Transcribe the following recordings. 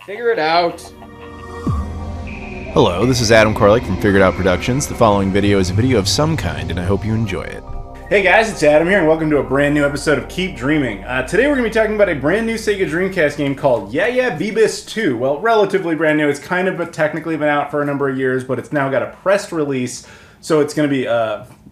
Figure it out. Hello, this is Adam Koralik from Figured Out Productions. The following video is a video of some kind, and I hope you enjoy it. Hey guys, it's Adam here, and welcome to a brand new episode of Keep Dreaming. Today we're going to be talking about a brand new Sega Dreamcast game called Yeah Yeah Beebiss II. Well, relatively brand new. It's kind of technically been out for a number of years, but it's now got a pressed release, so it's going to be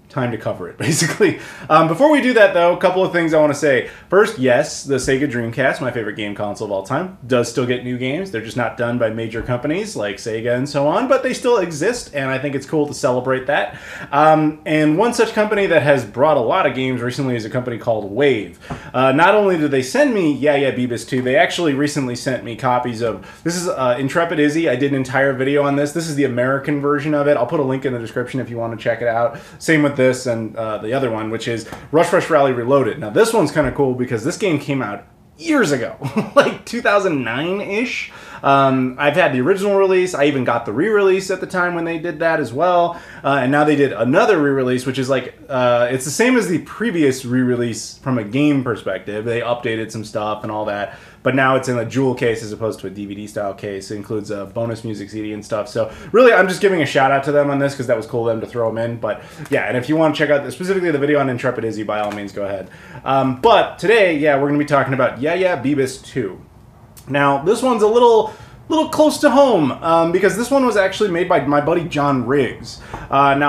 time to cover it, basically. Before we do that, though, a couple of things I want to say. First, yes, the Sega Dreamcast, my favorite game console of all time, does still get new games. They're just not done by major companies like Sega and so on, but they still exist, and I think it's cool to celebrate that. And one such company that has brought a lot of games recently is a company called Wave. Not only did they send me Yeah Yeah Beebiss II, they actually recently sent me copies of, this is Intrepid Izzy. I did an entire video on this. This is the American version of it. I'll put a link in the description if you want to check it out. Same with this and the other one, which is Rush Rush Rally Reloaded. Now this one's kind of cool because this game came out years ago, like 2009-ish. I've had the original release. I even got the re-release at the time when they did that as well. And now they did another re-release, which is like, it's the same as the previous re-release from a game perspective. They updated some stuff and all that. But now it's in a jewel case as opposed to a DVD-style case. It includes a bonus music CD and stuff. So really, I'm just giving a shout-out to them on this because that was cool of them to throw them in. But yeah, and if you want to check out specifically the video on Intrepid Izzy, by all means, go ahead. But today, yeah, we're going to be talking about Yeah Yeah Beebiss II. Now, this one's a little close to home because this one was actually made by my buddy John Riggs. John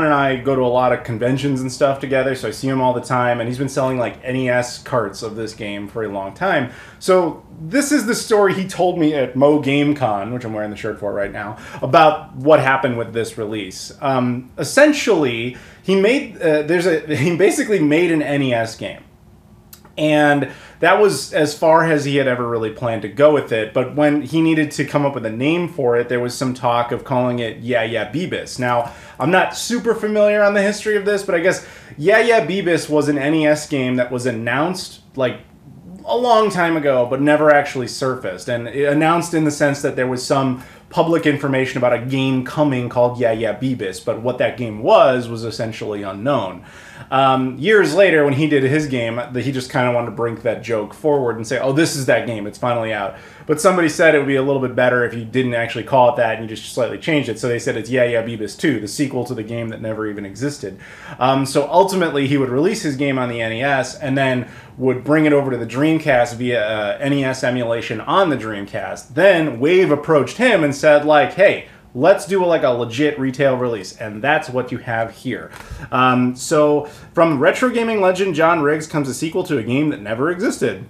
and I go to a lot of conventions and stuff together, so I see him all the time, and he's been selling like NES carts of this game for a long time. So this is the story he told me at Mo Game Con, which I'm wearing the shirt for right now, about what happened with this release. Essentially, he basically made an NES game. And that was as far as he had ever really planned to go with it. But when he needed to come up with a name for it, there was some talk of calling it Yeah Yeah Beebiss. Now, I'm not super familiar on the history of this, but I guess Yeah Yeah Beebiss was an NES game that was announced like a long time ago, but never actually surfaced. And it announced in the sense that there was some public information about a game coming called Yeah Yeah Beebiss, but what that game was essentially unknown. Years later, when he did his game, he just kind of wanted to bring that joke forward and say, oh, this is that game, it's finally out. But somebody said it would be a little bit better if you didn't actually call it that and you just slightly changed it. So they said it's Yeah Yeah Beebiss II, the sequel to the game that never even existed. So ultimately, he would release his game on the NES and then would bring it over to the Dreamcast via NES emulation on the Dreamcast. Then Wave approached him and said, like, hey, let's do like a legit retail release, and that's what you have here. So from retro gaming legend John Riggs comes a sequel to a game that never existed.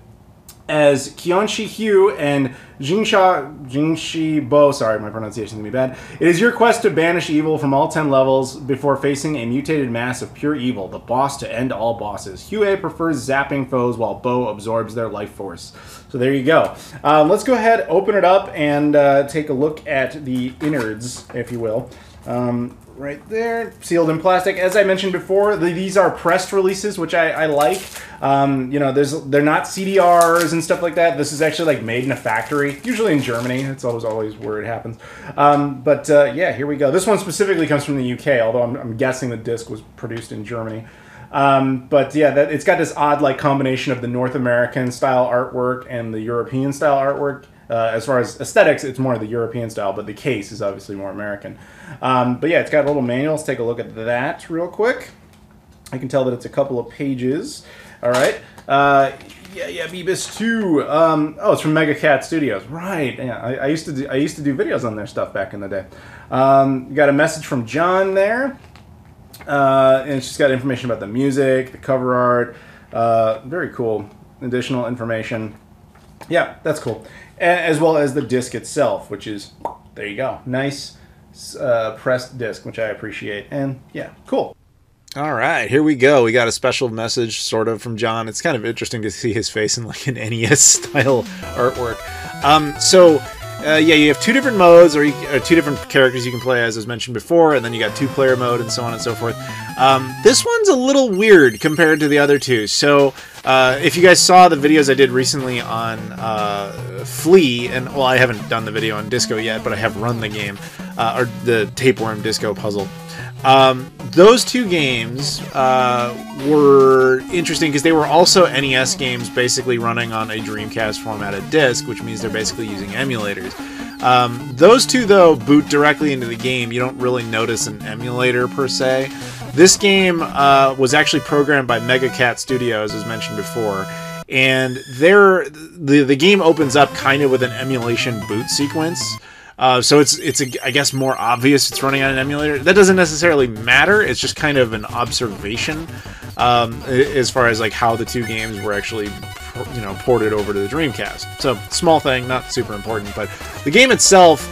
As Kyonshi Hyu and Jingshi Bo, sorry, my pronunciation's gonna be bad. It is your quest to banish evil from all 10 levels before facing a mutated mass of pure evil, the boss to end all bosses. Hue prefers zapping foes while Bo absorbs their life force. So there you go. Let's go ahead, open it up, and take a look at the innards, if you will. Right there, sealed in plastic. As I mentioned before, these are pressed releases, which I like. You know, they're not CDRs and stuff like that. This is actually like made in a factory, usually in Germany. It's always where it happens. Yeah, here we go. This one specifically comes from the UK, although I'm guessing the disc was produced in Germany. But yeah, it's got this odd like combination of the North American style artwork and the European style artwork. As far as aesthetics, it's more the European style, but the case is obviously more American. But yeah, it's got a little manual. Let's take a look at that real quick. I can tell that it's a couple of pages. All right. Yeah Yeah Beebiss II. Oh, it's from Mega Cat Studios. Right. Yeah, I used to do videos on their stuff back in the day. You got a message from John there. And it's just got information about the music, the cover art. Very cool. Additional information. Yeah, that's cool. As well as the disc itself, which is, there you go. Nice pressed disc, which I appreciate. And yeah, cool. All right, here we go. We got a special message, sort of, from John. It's kind of interesting to see his face in like an NES-style artwork. Yeah, you have two different modes, or two different characters you can play as mentioned before, and then you got two-player mode and so on and so forth. This one's a little weird compared to the other two. So if you guys saw the videos I did recently on Flea, and well, I haven't done the video on Disco yet, but I have run the game, or the Tapeworm Disco puzzle. Those two games were interesting because they were also NES games basically running on a Dreamcast formatted disc, which means they're basically using emulators. Those two, though, boot directly into the game. You don't really notice an emulator per se. This game was actually programmed by Mega Cat Studios, as mentioned before, and the game opens up kind of with an emulation boot sequence. So it's I guess more obvious it's running on an emulator. That doesn't necessarily matter. It's just kind of an observation as far as like how the two games were actually ported over to the Dreamcast. So small thing, not super important, but the game itself,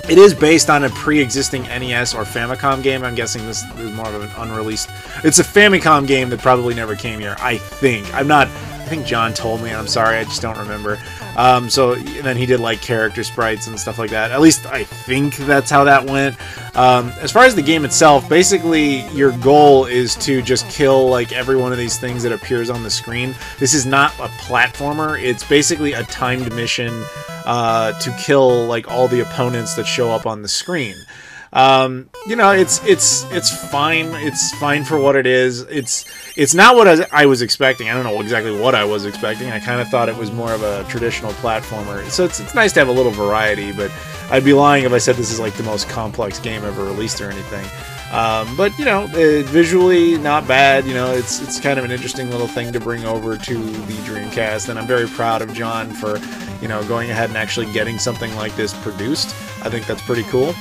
it is based on a pre-existing NES or Famicom game. I'm guessing this is more of an unreleased. It's a Famicom game that probably never came here. I think. I think John told me, and I'm sorry, I just don't remember. So then he did like character sprites and stuff like that. At least I think that's how that went. As far as the game itself, basically your goal is to just kill like every one of these things that appears on the screen. This is not a platformer. It's basically a timed mission to kill like all the opponents that show up on the screen. It's fine. It's fine for what it is. It's not what I was expecting. I don't know exactly what I was expecting. I kind of thought it was more of a traditional platformer. So it's nice to have a little variety, but I'd be lying if I said this is like the most complex game ever released or anything. But visually not bad. It's kind of an interesting little thing to bring over to the Dreamcast, and I'm very proud of John for going ahead and actually getting something like this produced. I think that's pretty cool.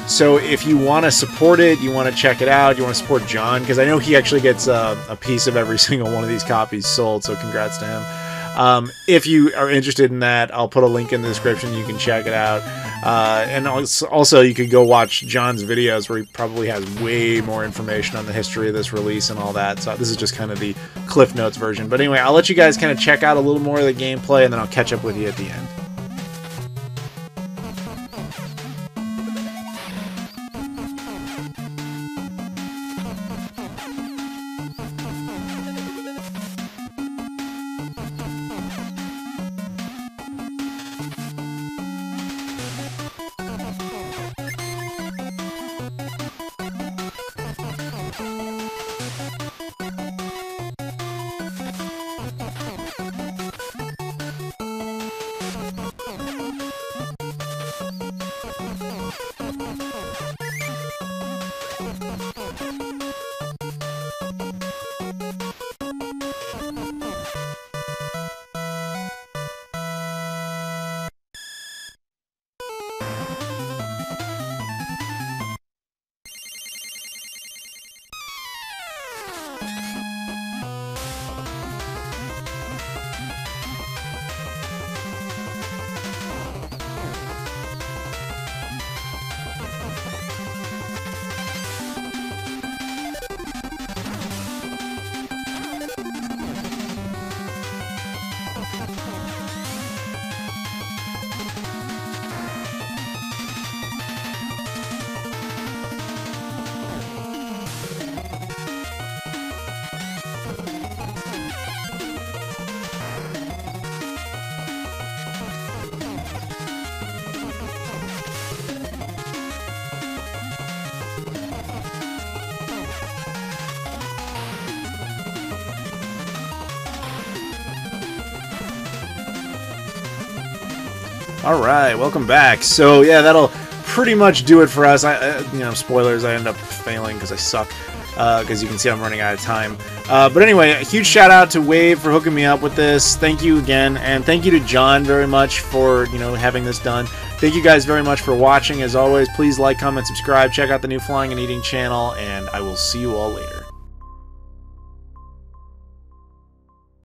So if you want to support it, you want to check it out, you want to support John, because I know he actually gets a piece of every single one of these copies sold, so congrats to him. If you are interested in that, I'll put a link in the description. You can check it out. And also you could go watch John's videos where he probably has way more information on the history of this release and all that. So this is just kind of the Cliff Notes version. But anyway, I'll let you guys kind of check out a little more of the gameplay, and then I'll catch up with you at the end. Alright, welcome back. So yeah, that'll pretty much do it for us. Spoilers, I end up failing because I suck. Because you can see I'm running out of time. But anyway, a huge shout out to Wave for hooking me up with this. Thank you again, and thank you to John very much for having this done. Thank you guys very much for watching. As always, please like, comment, subscribe, check out the new Flying and Eating channel, and I will see you all later.